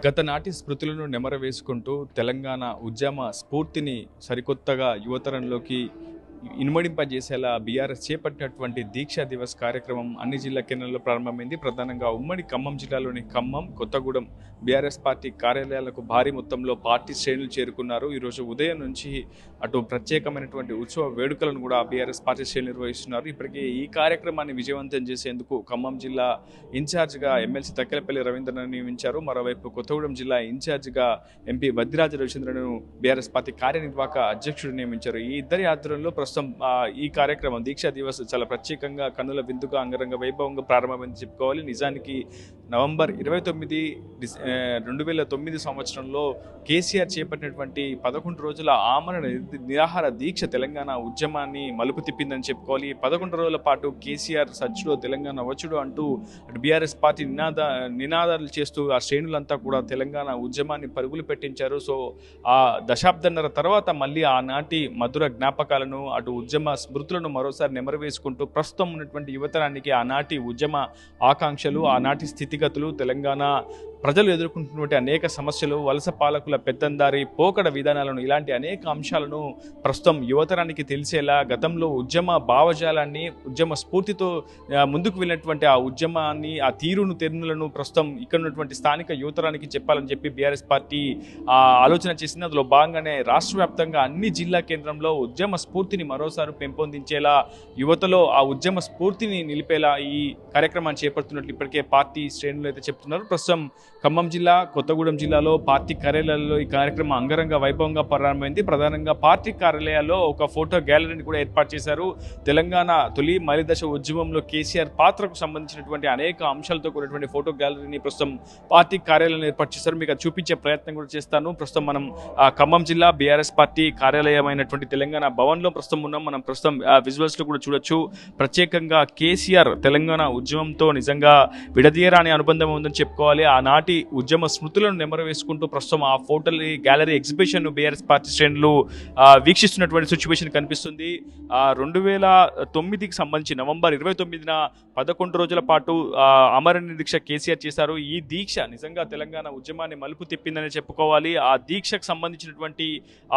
గత నాటి స్మృతులను నెమరవేసుకుంటూ తెలంగాణ ఉద్యమ స్ఫూర్తిని సరికొత్తగా యువతరంలోకి ఇనుమడింపజేసేలా బీఆర్ఎస్ చేపట్టినటువంటి దీక్షా దివస్ కార్యక్రమం అన్ని జిల్లా కేంద్రాల్లో ప్రారంభమైంది. ప్రధానంగా ఉమ్మడి ఖమ్మం జిల్లాలోని ఖమ్మం, కొత్తగూడెం బీఆర్ఎస్ పార్టీ కార్యాలయాలకు భారీ మొత్తంలో పార్టీ శ్రేణులు చేరుకున్నారు. ఈరోజు ఉదయం నుంచి అటు ప్రత్యేకమైనటువంటి ఉత్సవ వేడుకలను కూడా బీఆర్ఎస్ పార్టీ శ్రేణులు నిర్వహిస్తున్నారు. ఇప్పటికే ఈ కార్యక్రమాన్ని విజయవంతం చేసేందుకు ఖమ్మం జిల్లా ఇన్ఛార్జిగా ఎమ్మెల్సీ తక్కెలపల్లి రవీంద్రను నియమించారు. మరోవైపు కొత్తగూడెం జిల్లా ఇన్ఛార్జిగా ఎంపీ వద్దిరాజ రవిచంద్రను బీఆర్ఎస్ పార్టీ కార్యనిర్వాహక అధ్యక్షుడు నియమించారు. ఈ ఇద్దరి ఆధ్వర్యంలో ప్రస్తుతం ఈ కార్యక్రమం దీక్షా దివస్ చాలా ప్రత్యేకంగా కన్నుల విందుగా అంగరంగ వైభవంగా ప్రారంభమైంది చెప్పుకోవాలి. నిజానికి నవంబర్ 29, 2009 సంవత్సరంలో కేసీఆర్ చేపట్టినటువంటి 11 రోజుల ఆమరణ నిరాహార దీక్ష తెలంగాణ ఉద్యమాన్ని మలుపు తిప్పిందని చెప్పుకోవాలి. 11 రోజుల పాటు కేసీఆర్ సచ్చుడో తెలంగాణ వచ్చుడో అంటూ బీఆర్ఎస్ పార్టీ నినాదాలు చేస్తూ ఆ శ్రేణులంతా కూడా తెలంగాణ ఉద్యమాన్ని పరుగులు పెట్టించారు. సో ఆ దశాబ్దన్నర తర్వాత మళ్ళీ ఆనాటి మధుర జ్ఞాపకాలను అటు ఉద్యమ స్మృతులను మరోసారి నెమరవేసుకుంటూ ప్రస్తుతం ఉన్నటువంటి యువతరానికి ఆనాటి ఉద్యమ ఆకాంక్షలు, ఆనాటి స్థితిగతులు, తెలంగాణ ప్రజలు ఎదుర్కొంటున్నటువంటి అనేక సమస్యలు, వలస పాలకుల పెత్తందారి పోకడ విధానాలను, ఇలాంటి అనేక అంశాలను ప్రస్తుతం యువతరానికి తెలిసేలా గతంలో ఉద్యమ భావజాలాన్ని, ఉద్యమ స్ఫూర్తితో ముందుకు వెళ్ళినటువంటి ఆ ఉద్యమాన్ని, ఆ తెన్నులను ప్రస్తుతం ఇక్కడ ఉన్నటువంటి స్థానిక యువతరానికి చెప్పాలని చెప్పి బీఆర్ఎస్ పార్టీ ఆలోచన చేసింది. అందులో భాగంగానే రాష్ట్ర వ్యాప్తంగా అన్ని జిల్లా కేంద్రంలో ఉద్యమ స్ఫూర్తిని మరోసారి పెంపొందించేలా, యువతలో ఆ ఉద్యమ స్ఫూర్తిని నిలిపేలా ఈ కార్యక్రమాన్ని చేపడుతున్నట్లు ఇప్పటికే పార్టీ శ్రేణులు అయితే చెప్తున్నారు. ప్రస్తుతం ఖమ్మం జిల్లా, కొత్తగూడెం జిల్లాలో పార్టీ కార్యాలయాల్లో ఈ కార్యక్రమం అంగరంగ వైభవంగా ప్రారంభమైంది. ప్రధానంగా పార్టీ కార్యాలయాల్లో ఒక ఫోటో గ్యాలరీని కూడా ఏర్పాటు చేశారు. తెలంగాణ తొలి మలిదశ ఉద్యమంలో కేసీఆర్ పాత్రకు సంబంధించినటువంటి అనేక అంశాలతో కూడినటువంటి ఫోటో గ్యాలరీని ప్రస్తుతం పార్టీ కార్యాలయంలో ఏర్పాటు చేశారు. మీకు అది చూపించే ప్రయత్నం కూడా చేస్తాను. ప్రస్తుతం మనం ఖమ్మం జిల్లా బీఆర్ఎస్ పార్టీ కార్యాలయం అయినటువంటి తెలంగాణ భవన్లో ప్రస్తుతం ఉన్నాం. మనం ప్రస్తుతం విజువల్స్ లో కూడా చూడొచ్చు. ప్రత్యేకంగా కేసీఆర్ తెలంగాణ ఉద్యమంతో నిజంగా విడదీయరాని అనుబంధం ఉందని చెప్పుకోవాలి. ఆనాటి ఉద్యమ స్మృతులను నెమరవేసుకుంటూ ప్రస్తుతం ఆ photo gallery exhibition BRS party శ్రేణులు వీక్షిస్తున్నటువంటి సిచ్యువేషన్ కనిపిస్తుంది. 2009కి సంబంధించి నవంబర్ 29న 11 రోజుల పాటు అమరణ దీక్ష కేసీఆర్ చేశారు. ఈ దీక్ష నిజంగా తెలంగాణ ఉద్యమాన్ని మలుపు తిప్పిందని చెప్పుకోవాలి. ఆ దీక్షకు సంబంధించినటువంటి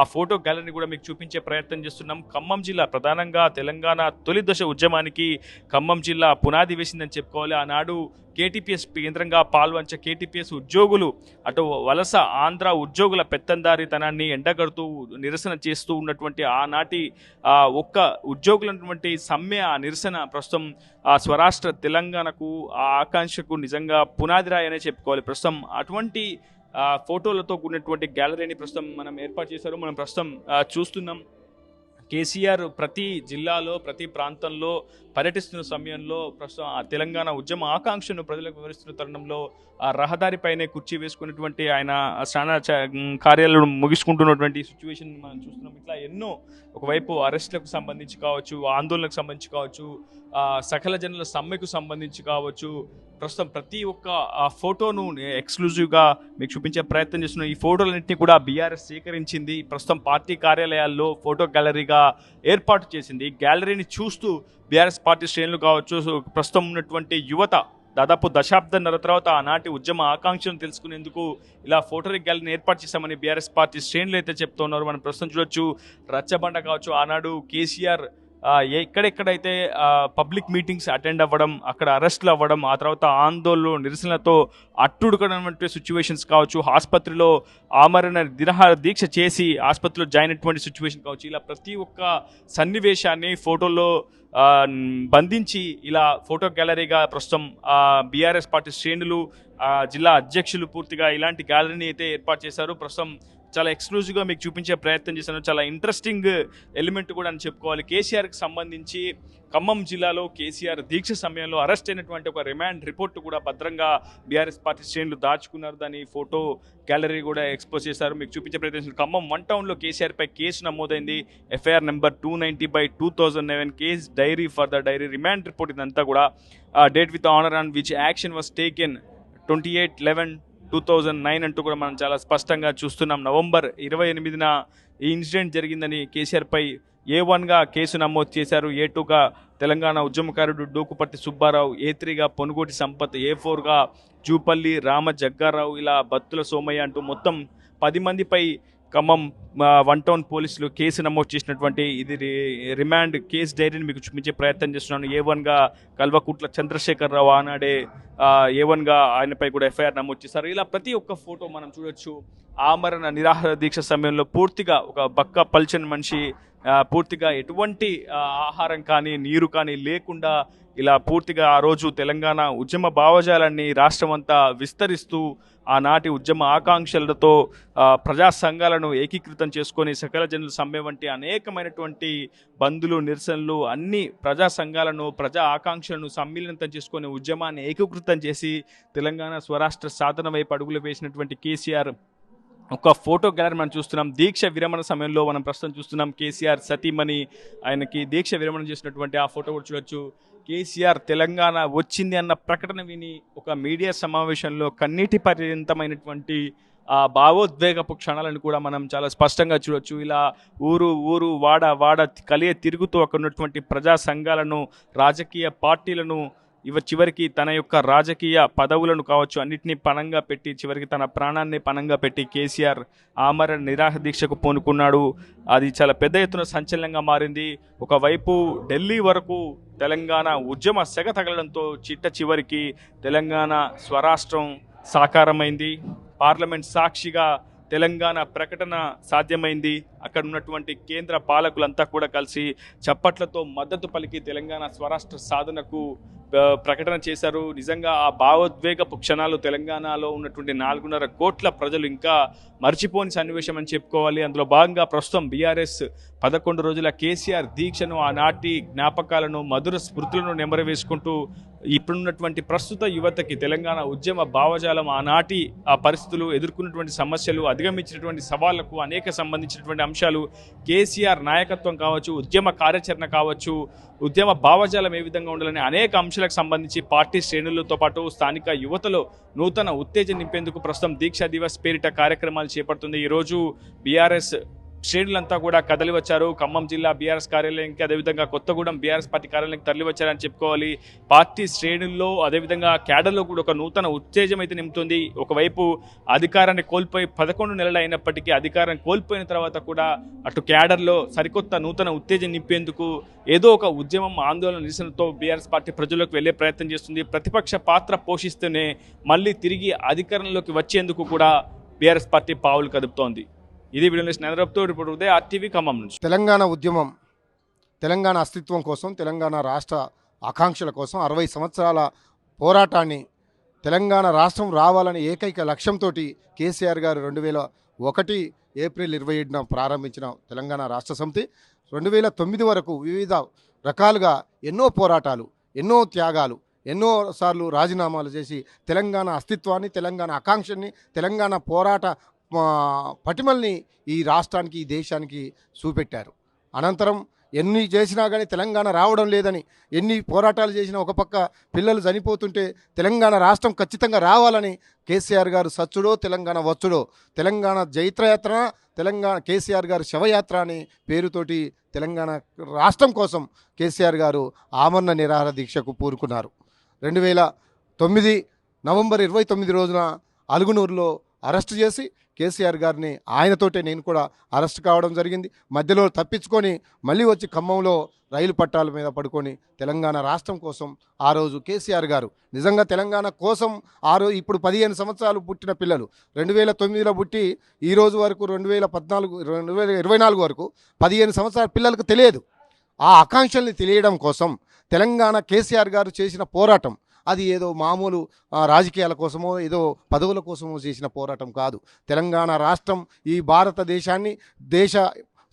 ఆ ఫోటో గ్యాలరీని కూడా మీకు చూపించే ప్రయత్నం చేస్తున్నాం. ఖమ్మం జిల్లా ప్రధానంగా తెలంగాణ తొలి దశ ఉద్యమానికి ఖమ్మం జిల్లా పునాది వేసిందని చెప్పుకోవాలి. ఆనాడు కేటీపీఎస్ కేంద్రంగా పాల్వంచ కేటీపీఎస్ ఉద్యోగులు అటు వలస ఆంధ్ర ఉద్యోగుల పెత్తందారితనాన్ని ఎండగడుతూ నిరసన చేస్తూ ఉన్నటువంటి ఆనాటి ఒక్క ఉద్యోగులైనటువంటి సమ్మె నిరసన ప్రస్తుతం స్వరాష్ట్ర తెలంగాణకు ఆ ఆకాంక్షకు నిజంగా పునాదిరాయి అనే చెప్పుకోవాలి. ప్రస్తుతం అటువంటి ఫోటోలతో కూడినటువంటి గ్యాలరీని ప్రస్తుతం మనం ఏర్పాటు చేశారు. మనం ప్రస్తుతం చూస్తున్నాం. కేసీఆర్ ప్రతి జిల్లాలో, ప్రతి ప్రాంతంలో పర్యటిస్తున్న సమయంలో ప్రస్తుతం ఆ తెలంగాణ ఉద్యమ ఆకాంక్షను ప్రజలకు వివరిస్తున్న తరుణంలో ఆ రహదారిపైనే కుర్చీ వేసుకున్నటువంటి ఆయన స్నాన కార్యాలను ముగించుకుంటున్నటువంటి సిచ్యువేషన్ మనం చూస్తున్నాం. ఇట్లా ఎన్నో, ఒకవైపు అరెస్టులకు సంబంధించి కావచ్చు, ఆందోళనకు సంబంధించి కావచ్చు, సకల జనుల సమ్మెకు సంబంధించి కావచ్చు, ప్రస్తుతం ప్రతి ఒక్క ఫోటోను ఎక్స్క్లూజివ్గా మీకు చూపించే ప్రయత్నం చేస్తున్న ఈ ఫోటోలన్నింటినీ కూడా బీఆర్ఎస్ సేకరించింది. ప్రస్తుతం పార్టీ కార్యాలయాల్లో ఫోటో గ్యాలరీగా ఏర్పాటు చేసింది. గ్యాలరీని చూస్తూ బీఆర్ఎస్ పార్టీ శ్రేణులు కావచ్చు, ప్రస్తుతం ఉన్నటువంటి యువత దాదాపు దశాబ్దన్నర తర్వాత ఆనాటి ఉద్యమ ఆకాంక్షను తెలుసుకునేందుకు ఇలా ఫోటో గ్యాలరీని ఏర్పాటు చేశామని బీఆర్ఎస్ పార్టీ శ్రేణులు అయితే చెప్తున్నారు. మనం ప్రస్తుతం చూడొచ్చు. రచ్చబండ కావచ్చు, ఆనాడు కేసీఆర్ ఎక్కడెక్కడైతే పబ్లిక్ మీటింగ్స్ అటెండ్ అవ్వడం, అక్కడ అరెస్టులు అవ్వడం, ఆ తర్వాత ఆందోళనలు, నిరసనలతో అట్టుడుకటువంటి సిచ్యువేషన్స్ కావచ్చు, ఆసుపత్రిలో ఆమరణ నిరాహార దీక్ష చేసి ఆసుపత్రిలో జాయిన్ అయినటువంటి సిచ్యువేషన్ కావచ్చు, ఇలా ప్రతి ఒక్క సన్నివేశాన్ని ఫోటోల్లో బంధించి ఇలా ఫోటో గ్యాలరీగా ప్రస్తుతం బీఆర్ఎస్ పార్టీ శ్రేణులు, జిల్లా అధ్యక్షులు పూర్తిగా ఇలాంటి గ్యాలరీని అయితే ఏర్పాటు చేశారు. ప్రస్తుతం చాలా ఎక్స్క్లూజివ్గా మీకు చూపించే ప్రయత్నం చేశాను. చాలా ఇంట్రెస్టింగ్ ఎలిమెంట్ కూడా అని చెప్పుకోవాలి. కేసీఆర్కి సంబంధించి ఖమ్మం జిల్లాలో కేసీఆర్ దీక్ష సమయంలో అరెస్ట్ అయినటువంటి ఒక రిమాండ్ రిపోర్ట్ కూడా భద్రంగా బీఆర్ఎస్ పార్టీ శ్రేణులు దాచుకున్నారు. దాని ఫోటో గ్యాలరీ కూడా ఎక్స్పోజ్ చేశారు. మీకు చూపించే ప్రయత్నం. ఖమ్మం 1 టౌన్లో కేసీఆర్పై కేసు నమోదైంది. FIR number 290/2009 case diary for the diary remand report. ఇదంతా కూడా date with honour on which action was taken 28/11/2009 అంటూ కూడా మనం చాలా స్పష్టంగా చూస్తున్నాం. నవంబర్ 28న ఈ ఇన్సిడెంట్ జరిగిందని కేసీఆర్పై A1గా కేసు నమోదు చేశారు. A2గా తెలంగాణ ఉద్యమకారుడు డూకుపర్తి సుబ్బారావు, A3గా పొనుగోటి సంపత్, A4గా జూపల్లి రామ జగ్గారావు, ఇలా బత్తుల సోమయ్య అంటూ మొత్తం 10 మందిపై ఖమ్మం 1 టౌన్ పోలీసులు కేసు నమోదు చేసినటువంటి ఇది రిమాండ్ కేసు డైరీని మీకు చూపించే ప్రయత్నం చేస్తున్నాను. A1గా కల్వకుట్ల చంద్రశేఖరరావు ఆనాడే A1గా ఆయనపై కూడా FIR నమోదు చేశారు. ఇలా ప్రతి ఒక్క ఫోటో మనం చూడొచ్చు. ఆమరణ నిరాహార దీక్ష సమయంలో పూర్తిగా ఒక బక్క పల్చని మనిషి, పూర్తిగా ఎటువంటి ఆహారం కానీ నీరు కానీ లేకుండా ఇలా పూర్తిగా ఆ రోజు తెలంగాణ ఉద్యమ భావజాలాన్ని రాష్ట్రమంతా విస్తరిస్తూ ఆనాటి ఉద్యమ ఆకాంక్షలతో ప్రజా సంఘాలను ఏకీకృతం చేసుకొని సకల జనుల సమ్మె వంటి అనేకమైనటువంటి బంధులు నిరసనలు అన్ని ప్రజా సంఘాలను ప్రజా ఆకాంక్షలను సమ్మిళితం చేసుకొని ఉద్యమాన్ని ఏకీకృతం చేసి తెలంగాణ స్వరాష్ట్ర సాధన వైపు అడుగులు వేసినటువంటి కేసీఆర్ ఒక ఫోటో గ్యాలరీ మనం చూస్తున్నాం. దీక్ష విరమణ సమయంలో మనం ప్రస్తుతం చూస్తున్నాం కేసీఆర్ సతీమణి ఆయనకి దీక్ష విరమణ చేసినటువంటి ఆ ఫోటో కూడా చూడొచ్చు. కేసీఆర్ తెలంగాణ వచ్చింది అన్న ప్రకటన విని ఒక మీడియా సమావేశంలో కన్నీటి పర్యంతమైనటువంటి ఆ భావోద్వేగపు క్షణాలను కూడా మనం చాలా స్పష్టంగా చూడొచ్చు. ఇలా ఊరు ఊరు వాడ వాడ తిరుగుతూ అక్కడ ఉన్నటువంటి ప్రజా సంఘాలను రాజకీయ పార్టీలను చివరికి తన యొక్క రాజకీయ పదవులను కావచ్చు అన్నిటినీ పణంగా పెట్టి చివరికి తన ప్రాణాన్ని పణంగా పెట్టి కేసీఆర్ ఆమరణ నిరాహార దీక్షకు పూనుకున్నాడు. అది చాలా పెద్ద ఎత్తున సంచలనంగా మారింది. ఒకవైపు ఢిల్లీ వరకు తెలంగాణ ఉద్యమ సెగ తగలడంతో చివరికి తెలంగాణ స్వరాష్ట్రం సాకారమైంది. పార్లమెంట్ సాక్షిగా తెలంగాణ ప్రకటన సాధ్యమైంది. అక్కడ ఉన్నటువంటి కేంద్ర పాలకులంతా కూడా కలిసి చప్పట్లతో మద్దతు పలికి తెలంగాణ స్వరాష్ట్ర సాధనకు ప్రకటన చేశారు. నిజంగా ఆ భావోద్వేగపు క్షణాలు తెలంగాణలో ఉన్నటువంటి 4.5 కోట్ల ప్రజలు ఇంకా మర్చిపోని సన్నివేశం అని చెప్పుకోవాలి. అందులో భాగంగా ప్రస్తుతం బీఆర్ఎస్ 11 రోజుల కేసీఆర్ దీక్షను ఆనాటి జ్ఞాపకాలను మధుర స్మృతులను నెమరవేసుకుంటూ ఇప్పుడున్నటువంటి ప్రస్తుత యువతకి తెలంగాణ ఉద్యమ భావజాలం ఆనాటి ఆ పరిస్థితులు ఎదుర్కొన్నటువంటి సమస్యలు అధిగమించినటువంటి సవాళ్లకు అనేక సంబంధించినటువంటి అంశాలు కేసీఆర్ నాయకత్వం కావచ్చు ఉద్యమ కార్యాచరణ కావచ్చు ఉద్యమ భావజాలం ఏ విధంగా ఉండాలని అనేక అంశాలకు సంబంధించి పార్టీ శ్రేణులతో పాటు స్థానిక యువతలో నూతన ఉత్తేజం నింపేందుకు ప్రస్తుతం దీక్షా దివస్ పేరిట కార్యక్రమాలు చేపడుతుంది. ఈరోజు బీఆర్ఎస్ శ్రేణులంతా కూడా కదలి వచ్చారు. ఖమ్మం జిల్లా బీఆర్ఎస్ కార్యాలయానికి అదేవిధంగా కొత్తగూడెం బీఆర్ఎస్ పార్టీ కార్యాలయానికి తరలి వచ్చారని చెప్పుకోవాలి. పార్టీ శ్రేణుల్లో అదేవిధంగా క్యాడర్లో కూడా ఒక నూతన ఉత్తేజం అయితే నింపుతుంది. ఒకవైపు అధికారాన్ని కోల్పోయి 11 నెలలు అయినప్పటికీ అధికారం కోల్పోయిన తర్వాత కూడా అటు క్యాడర్లో సరికొత్త నూతన ఉత్తేజం నింపేందుకు ఏదో ఒక ఉద్యమం ఆందోళన నిరసనతో బీఆర్ఎస్ పార్టీ ప్రజల్లోకి వెళ్లే ప్రయత్నం చేస్తుంది. ప్రతిపక్ష పాత్ర పోషిస్తూనే మళ్ళీ తిరిగి అధికారంలోకి వచ్చేందుకు కూడా బీఆర్ఎస్ పార్టీ పావులు కదుపుతోంది. ఇది వీడియో ఇప్పుడు ఉదయ RTV ఖమ్మం నుంచి. తెలంగాణ ఉద్యమం తెలంగాణ అస్తిత్వం కోసం తెలంగాణ రాష్ట్ర ఆకాంక్షల కోసం 60 సంవత్సరాల పోరాటాన్ని తెలంగాణ రాష్ట్రం రావాలని ఏకైక లక్ష్యంతో కేసీఆర్ గారు 2001 ఏప్రిల్ 27న ప్రారంభించిన తెలంగాణ రాష్ట్ర సమితి 2009 వరకు వివిధ రకాలుగా ఎన్నో పోరాటాలు ఎన్నో త్యాగాలు ఎన్నోసార్లు రాజీనామాలు చేసి తెలంగాణ అస్తిత్వాన్ని తెలంగాణ ఆకాంక్షని తెలంగాణ పోరాట పటిమల్ని ఈ రాష్ట్రానికి ఈ దేశానికి చూపెట్టారు. అనంతరం ఎన్ని చేసినా కానీ తెలంగాణ రావడం లేదని ఎన్ని పోరాటాలు చేసినా ఒక పక్క పిల్లలు చనిపోతుంటే తెలంగాణ రాష్ట్రం ఖచ్చితంగా రావాలని కేసీఆర్ గారు సచ్చుడో తెలంగాణ వచ్చుడో తెలంగాణ జైత్రయాత్ర తెలంగాణ కేసీఆర్ గారు శవయాత్ర అనే పేరుతోటి తెలంగాణ రాష్ట్రం కోసం కేసీఆర్ గారు ఆమరణ నిరాహార దీక్షకు పూనుకున్నారు. 2009 నవంబర్ 29 రోజున అలుగునూరులో అరెస్ట్ చేసి కేసీఆర్ గారిని ఆయనతోటే నేను కూడా అరెస్ట్ కావడం జరిగింది. మధ్యలో తప్పించుకొని మళ్ళీ వచ్చి ఖమ్మంలో రైలు పట్టాల మీద పడుకొని తెలంగాణ రాష్ట్రం కోసం ఆ రోజు కేసీఆర్ గారు నిజంగా తెలంగాణ కోసం ఆ రోజు ఇప్పుడు 15 సంవత్సరాలు పుట్టిన పిల్లలు 2009లో పుట్టి ఈ రోజు వరకు 2024 వరకు 15 సంవత్సరాల పిల్లలకు తెలియదు. ఆ ఆకాంక్షల్ని తెలియడం కోసం తెలంగాణ కేసీఆర్ గారు చేసిన పోరాటం అది ఏదో మామూలు రాజకీయాల కోసమో ఏదో పదవుల కోసమో చేసిన పోరాటం కాదు. తెలంగాణ రాష్ట్రం ఈ భారతదేశాన్ని దేశ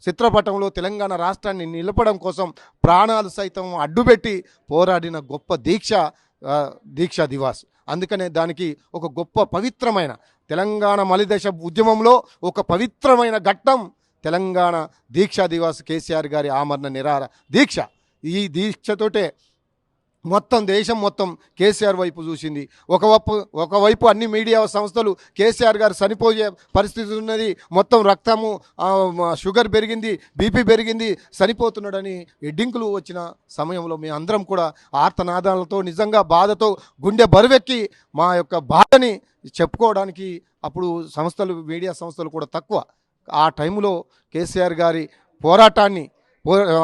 చిత్రపటంలో తెలంగాణ రాష్ట్రాన్ని నిలపడం కోసం ప్రాణాలు సైతం అడ్డుపెట్టి పోరాడిన గొప్ప దీక్షా దివాస్. అందుకనే దానికి ఒక గొప్ప పవిత్రమైన తెలంగాణ మలిదశ ఉద్యమంలో ఒక పవిత్రమైన ఘట్టం తెలంగాణ దీక్షా దివాస్ కేసీఆర్ గారి ఆమరణ నిరాహార దీక్ష. ఈ దీక్షతోటే మొత్తం దేశం మొత్తం కేసీఆర్ వైపు చూసింది. ఒకవైపు అన్ని మీడియా సంస్థలు కేసీఆర్ గారు చనిపోయే పరిస్థితి ఉన్నది, మొత్తం రక్తము షుగర్ పెరిగింది, బీపీ పెరిగింది, చనిపోతున్నాడని ఎడ్డింకులు వచ్చిన సమయంలో మేము అందరం కూడా ఆర్తనాదాలతో నిజంగా బాధతో గుండె బరువెక్కి మా యొక్క బాధని చెప్పుకోవడానికి అప్పుడు మీడియా సంస్థలు కూడా తక్కువ. ఆ టైంలో కేసీఆర్ గారి పోరాటాన్ని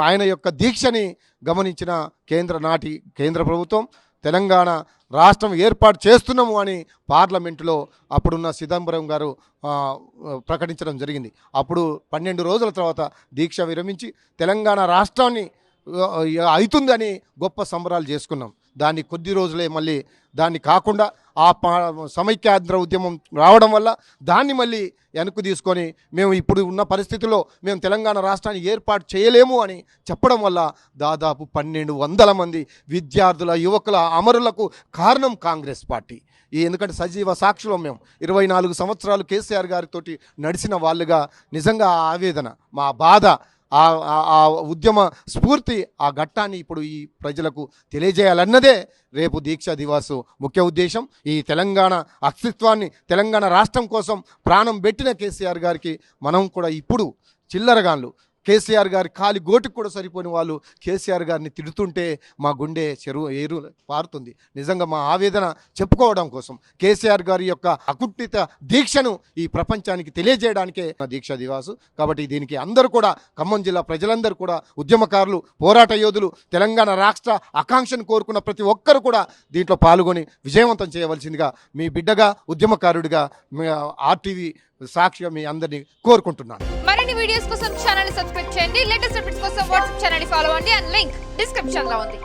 ఆయన యొక్క దీక్షని గమనించిన కేంద్ర ప్రభుత్వం తెలంగాణ రాష్ట్రం ఏర్పాటు చేస్తున్నాము అని పార్లమెంటులో అప్పుడున్న చిదంబరం గారు ప్రకటించడం జరిగింది. అప్పుడు 12 రోజుల తర్వాత దీక్ష విరమించి తెలంగాణ రాష్ట్రాన్ని అవుతుందని గొప్ప సంబరాలు చేసుకున్నాం. దాన్ని కొద్ది రోజులే మళ్ళీ దాన్ని కాకుండా సమైక్యాంధ్ర ఉద్యమం రావడం వల్ల దాన్ని మళ్ళీ వెనక్కు తీసుకొని మేము ఇప్పుడు ఉన్న పరిస్థితుల్లో మేము తెలంగాణ రాష్ట్రాన్ని ఏర్పాటు చేయలేము అని చెప్పడం వల్ల దాదాపు 1200 మంది విద్యార్థుల యువకుల అమరులకు కారణం కాంగ్రెస్ పార్టీ. ఎందుకంటే సజీవ సాక్షులం మేము 24 సంవత్సరాలు కేసీఆర్ గారితో నడిచిన వాళ్ళుగా నిజంగా ఆవేదన మా బాధ ఆ ఉద్యమ స్ఫూర్తి ఆ ఘట్టాన్ని ఇప్పుడు ఈ ప్రజలకు తెలియజేయాలన్నదే రేపు దీక్షా దివాసు ముఖ్య ఉద్దేశం. ఈ తెలంగాణ అస్తిత్వాన్ని తెలంగాణ రాష్ట్రం కోసం ప్రాణం పెట్టిన కేసీఆర్ గారికి మనం కూడా ఇప్పుడు చిల్లరగాన్లు కేసీఆర్ గారి కాలి గోటికి కూడా సరిపోయిన వాళ్ళు కేసీఆర్ గారిని తిడుతుంటే మా గుండె ఏరు పారుతుంది. నిజంగా మా ఆవేదన చెప్పుకోవడం కోసం కేసీఆర్ గారి యొక్క అకుట్టిత దీక్షను ఈ ప్రపంచానికి తెలియజేయడానికే దీక్షా దివాసు. కాబట్టి దీనికి అందరూ కూడా ఖమ్మం జిల్లా ప్రజలందరూ కూడా ఉద్యమకారులు, పోరాట యోధులు, తెలంగాణ రాష్ట్ర ఆకాంక్షను కోరుకున్న ప్రతి ఒక్కరు కూడా దీంట్లో పాల్గొని విజయవంతం చేయవలసిందిగా మీ బిడ్డగా ఉద్యమకారుడిగా ఆర్టీవీ సాక్షిగా మీ అందరినీ కోరుకుంటున్నాను. మరిన్ని వీడియోస్ కోసం ఛానల్ ని సబ్స్క్రైబ్ చేయండి. లేటెస్ట్ అప్డేట్స్ కోసం వాట్సాప్ ఛానల్ ని ఫాలో అవ్వండి. అండ్ లింక్ డిస్క్రిప్షన్ లో ఉంది.